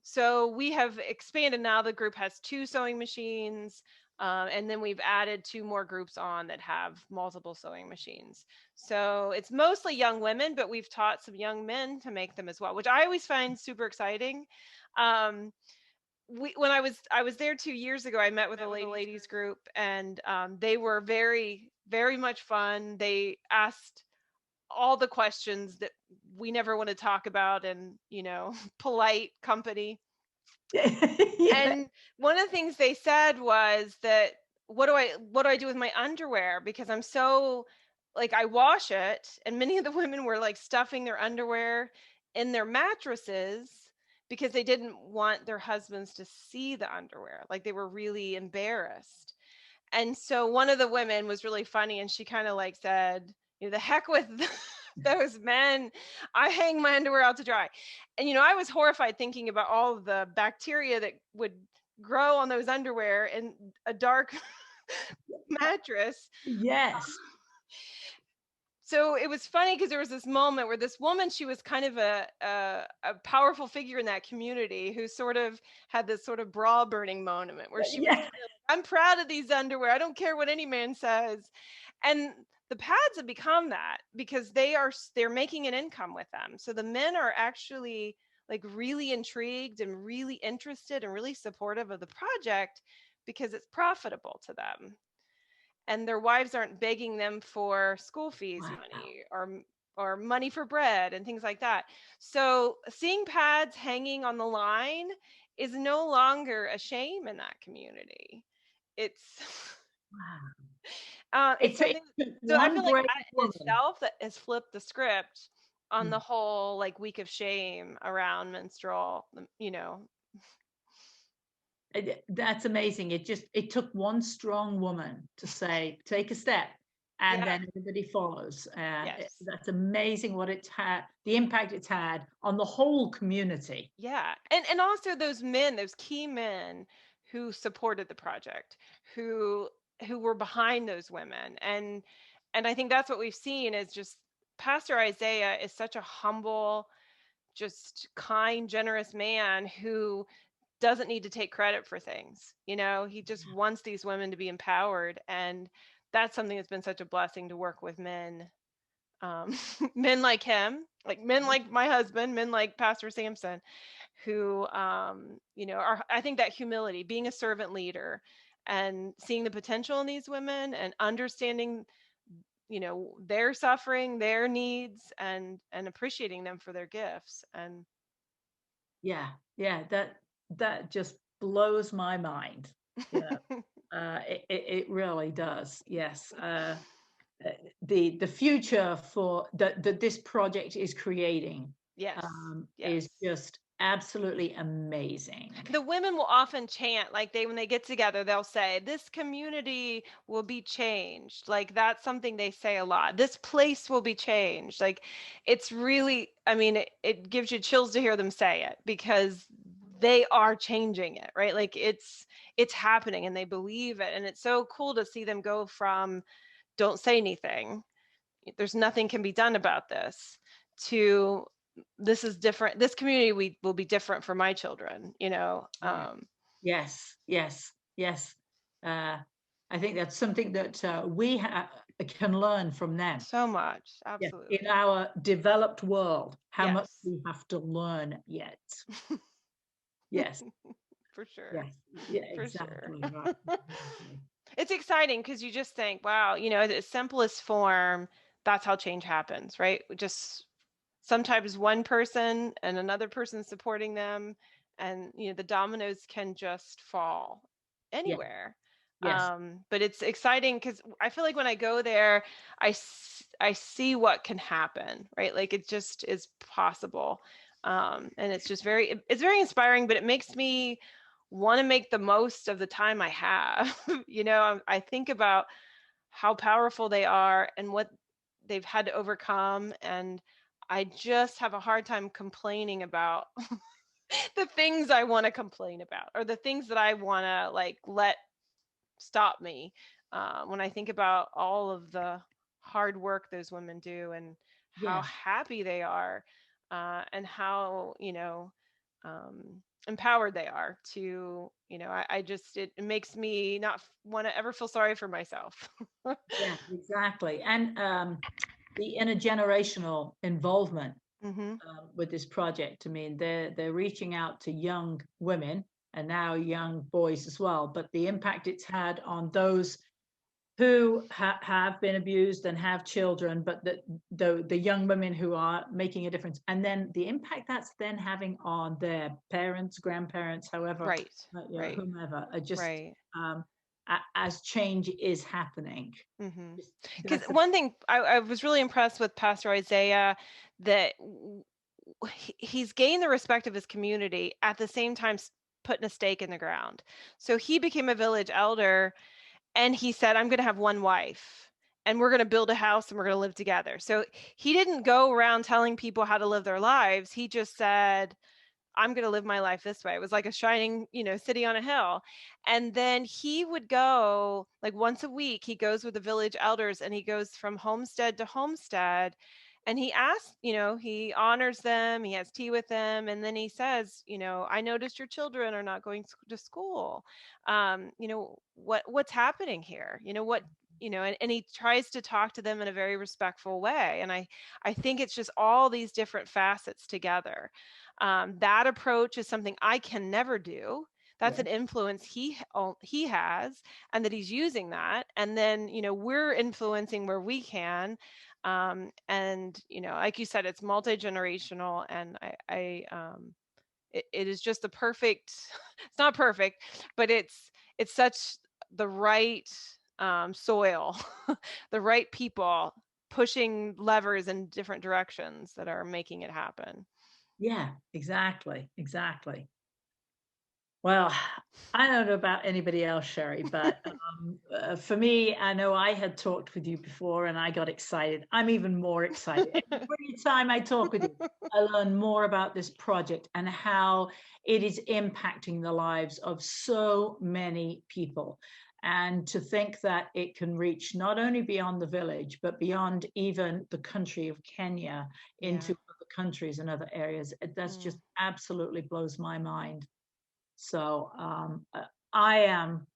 So we have expanded now. The group has two sewing machines, and then we've added two more groups on that have multiple sewing machines. So it's mostly young women, but we've taught some young men to make them as well, which I always find super exciting. Um, when I was there 2 years ago, I met with a ladies group, and they were very, very much fun. They asked all the questions that we never want to talk about in, polite company. Yeah. And one of the things they said was that what do I do with my underwear? Because I'm so, like, I wash it, and many of the women were like stuffing their underwear in their mattresses because they didn't want their husbands to see the underwear. Like, they were really embarrassed. And so one of the women was really funny, and she kind of like said, the heck with those men. I hang my underwear out to dry. And I was horrified thinking about all of the bacteria that would grow on those underwear in a dark mattress. Yes. So it was funny because there was this moment where this woman, she was kind of a powerful figure in that community, who sort of had this sort of bra burning moment where she was Yeah. kind of like, I'm proud of these underwear. I don't care what any man says. And the pads have become that because they're making an income with them. So the men are actually like really intrigued and really interested and really supportive of the project because it's profitable to them, and their wives aren't begging them for school fees Wow. money or money for bread and things like that. So seeing pads hanging on the line is no longer a shame in that community. It's Wow. it's It something. took So I one feel like brave that in woman. itself that has flipped the script on the Mm. whole like week of shame around menstrual. That's amazing. It took one strong woman to say, take a step, and Yeah. then everybody follows. Yes. That's amazing what it's had, the impact it's had on the whole community. Yeah. And also those men, those key men who supported the project, who who were behind those women. And I think that's what we've seen is just Pastor Isaiah is such a humble, just kind, generous man who doesn't need to take credit for things. He just wants these women to be empowered, and that's something that's been such a blessing to work with men, men like him, like men like my husband, men like Pastor Sampson, who are, I think, that humility, being a servant leader and seeing the potential in these women and understanding their suffering, their needs, and appreciating them for their gifts. And Yeah, yeah, that just blows my mind. Yeah, it really does. Yes, the future for that this project is creating yes, is yes. just absolutely amazing. The women will often chant, like, when they get together, they'll say, this community will be changed. Like, that's something they say a lot. This place will be changed. Like, it's really, I mean, it gives you chills to hear them say it because they are changing it, right? Like, it's happening and they believe it. And it's so cool to see them go from don't say anything, there's nothing can be done about this, to this is different, this community will be different for my children. Yeah. Yes, yes, yes. Uh, I think that's something that can learn from them. So much, Yeah, in absolutely. our developed world, how much Yes. we have to learn yet. Yes, For sure. yes, yeah, For sure. exactly right. Exactly. It's exciting because you just think, wow, at its simplest form, that's how change happens, right? Just sometimes one person and another person supporting them, and the dominoes can just fall Yeah, anywhere. yes, But it's exciting because I feel like when I go there, I see what can happen, right? Like, it just is possible. And it's just it's very inspiring, but it makes me want to make the most of the time I have. I think about how powerful they are and what they've had to overcome, and I just have a hard time complaining about the things I want to complain about, or the things that I want to like let stop me, when I think about all of the hard work those women do and how yes, happy they are, and how empowered they are to, I just, it makes me not want to ever feel sorry for myself. yeah, exactly. And the intergenerational involvement Hmm. with this project. I mean, they're reaching out to young women and now young boys as well. But the impact it's had on those who have been abused and have children, but the young women who are making a difference, and then the impact that's then having on their parents, grandparents, however, Right, right, whomever, are just right. as change is happening. Mm-hmm. Just- Because That's a, one thing I was really impressed with Pastor Isaiah, that he's gained the respect of his community at the same time putting a stake in the ground. So he became a village elder, and he said, I'm going to have one wife, and we're going to build a house, and we're going to live together. So he didn't go around telling people how to live their lives. He just said, I'm going to live my life this way. It was like a shining, city on a hill. And then he would go like once a week. He goes with the village elders, and he goes from homestead to homestead. And he asks, he honors them. He has tea with them. And then he says, I noticed your children are not going to school. What's happening here? And he tries to talk to them in a very respectful way. And I think it's just all these different facets together. That approach is something I can never do. That's yeah, an influence he has, and that he's using that. And then we're influencing where we can. And like you said, it's multi-generational, and it is just the perfect. It's not perfect, but it's such the right soil, the right people pushing levers in different directions that are making it happen. yeah, exactly, exactly. Well, I don't know about anybody else, Cherie, but for me, I know I had talked with you before and I got excited. I'm even more excited. Every time I talk with you, I learn more about this project and how it is impacting the lives of so many people. And to think that it can reach not only beyond the village, but beyond even the country of Kenya Yeah. into other countries and other areas, that's Mm. just absolutely blows my mind. So I am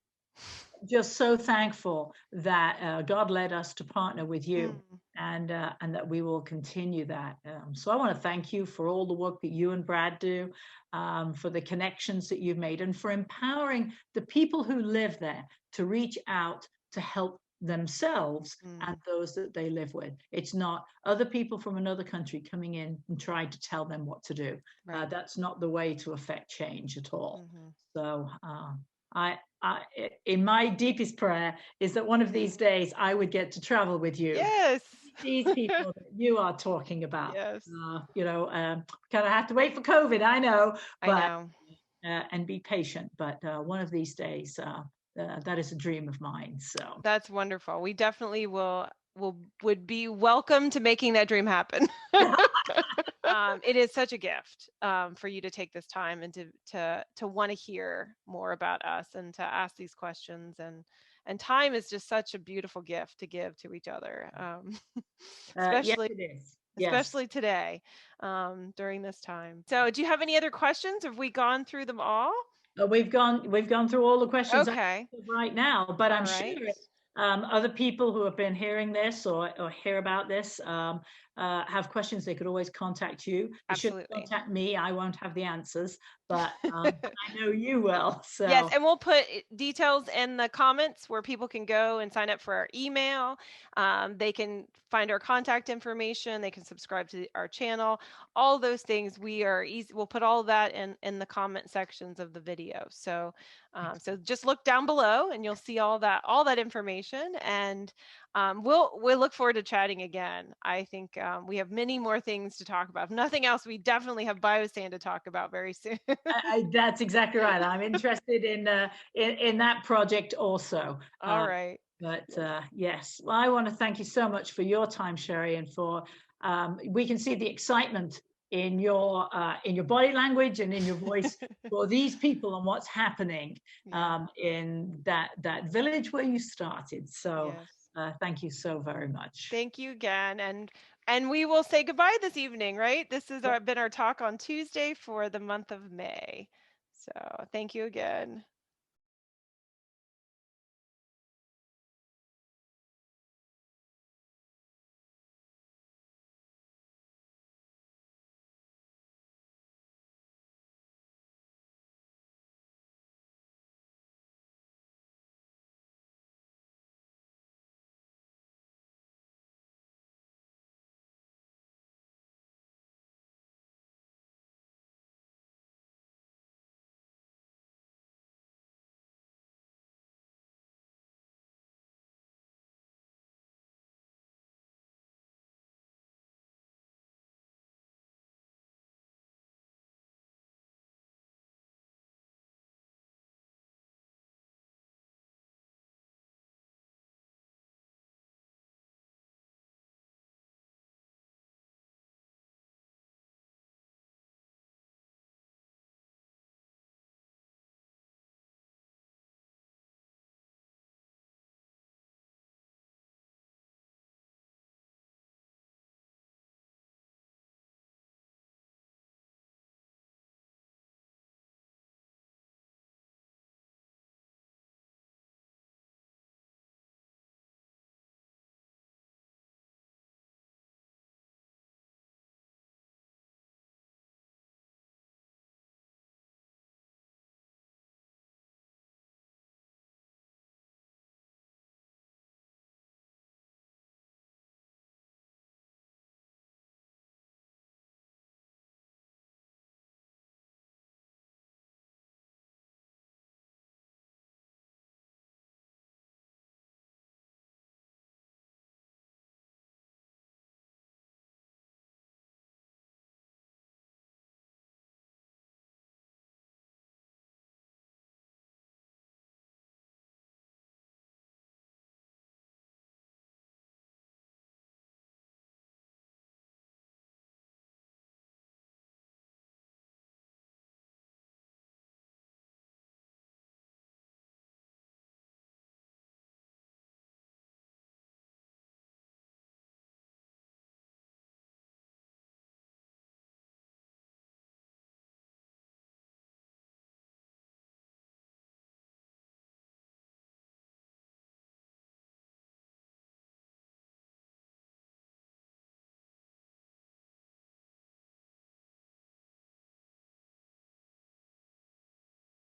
just so thankful that God led us to partner with you, Mm. and that we will continue that. So I want to thank you for all the work that you and Brad do, for the connections that you've made, and for empowering the people who live there to reach out to help themselves Mm. and those that they live with. It's not other people from another country coming in and trying to tell them what to do. Right. That's not the way to affect change at all. Hmm. So I, in my deepest prayer is that one of these days I would get to travel with you. Yes. These people that you are talking about, Yes. kind of have to wait for COVID, I know, I but know. and be patient. But one of these days, that is a dream of mine. So That's wonderful. We definitely would be welcome to making that dream happen. It is such a gift for you to take this time and to want to hear more about us and to ask these questions, and time is just such a beautiful gift to give to each other, yes, especially it is. Yes. especially today, during this time. So, do you have any other questions? Have we gone through them all? We've gone through all the questions I Okay. have right now, but All I'm sure right. other people who have been hearing this or hear about this have questions. They could always contact you. They shouldn't Absolutely. contact me. I won't have the answers, but I know you will. Yes, So and we'll put details in the comments where people can go and sign up for our email. They can find our contact information. They can subscribe to our channel. All those things we are easy. We'll put all that in the comment sections of the video. So just look down below and you'll see all that information. And we'll look forward to chatting again. I think we have many more things to talk about. If nothing else, we definitely have biosand to talk about very soon. that's exactly right. I'm interested in that project also. All right. But yes, well, I want to thank you so much for your time, Cherie, and for we can see the excitement in your body language and in your voice for these people and what's happening Yeah. in that village where you started. So Yes. thank you so very much. Thank you again. And we will say goodbye this evening, right? This has been our talk on Tuesday for the month of May. So thank you again.